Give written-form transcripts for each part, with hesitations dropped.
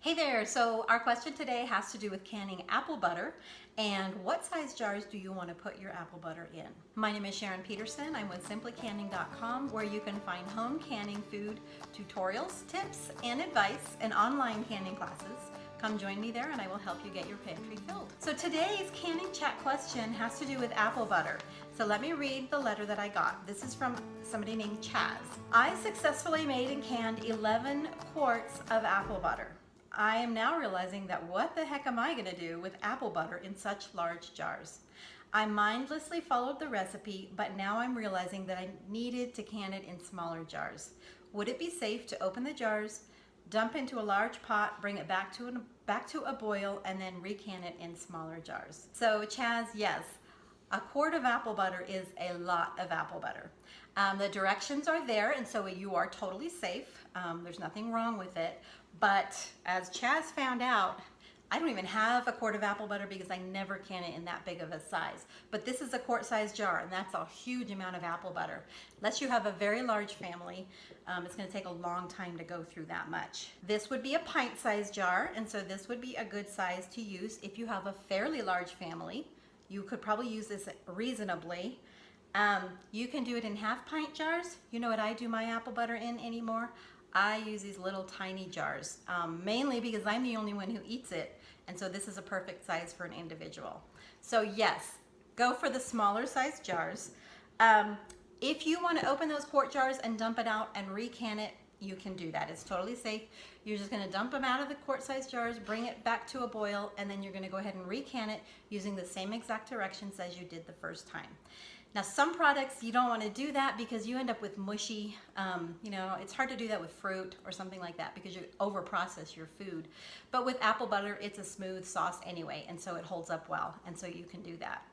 Hey there, so our question today has to do with canning apple butter and what size jars do you want to put your apple butter in? My name is Sharon Peterson. I'm with simplycanning.com where you can find home canning food tutorials, tips, and advice and online canning classes. Come join me there and I will help you get your pantry filled. So today's canning chat question has to do with apple butter. So let me read the letter that I got. This is from somebody named Chaz. I successfully made and canned 11 quarts of apple butter. I am now realizing that what the heck am I going to do with apple butter in such large jars? I mindlessly followed the recipe, but now I'm realizing that I needed to can it in smaller jars. Would it be safe to open the jars, dump into a large pot, bring it back to a boil, and then recan it in smaller jars? So Chaz, yes, a quart of apple butter is a lot of apple butter. The directions are there, and so you are totally safe. There's nothing wrong with it. But as Chaz found out, I don't even have a quart of apple butter because I never can it in that big of a size. But this is a quart-sized jar, and that's a huge amount of apple butter. Unless you have a very large family, it's going to take a long time to go through that much. This would be a pint-sized jar, and so this would be a good size to use if you have a fairly large family. You could probably use this reasonably. You can do it in half-pint jars. You know what I do my apple butter in anymore? I use these little tiny jars, mainly because I'm the only one who eats it, and so this is a perfect size for an individual. So yes, go for the smaller size jars. If you want to open those quart jars and dump it out and recan it, you can do that. It's totally safe. You're just going to dump them out of the quart-sized jars, bring it back to a boil, and then you're going to go ahead and recan it using the same exact directions as you did the first time. Now, some products you don't want to do that because you end up with mushy, it's hard to do that with fruit or something like that because you over-process your food. But with apple butter, it's a smooth sauce anyway, and so it holds up well, and so you can do that.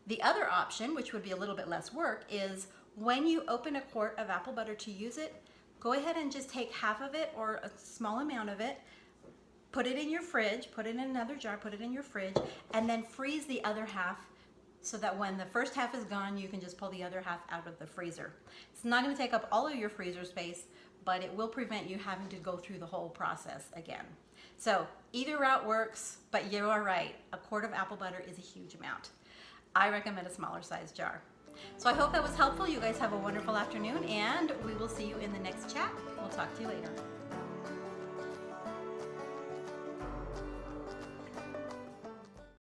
The other option, which would be a little bit less work, is when you open a quart of apple butter to use it, go ahead and just take half of it or a small amount of it, put it in your fridge, put it in another jar, put it in your fridge, and then freeze the other half so that when the first half is gone, you can just pull the other half out of the freezer. It's not going to take up all of your freezer space, but it will prevent you having to go through the whole process again. So either route works, but you are right. A quart of apple butter is a huge amount. I recommend a smaller size jar. So I hope that was helpful. You guys have a wonderful afternoon, and we will see you in the next chat. We'll talk to you later.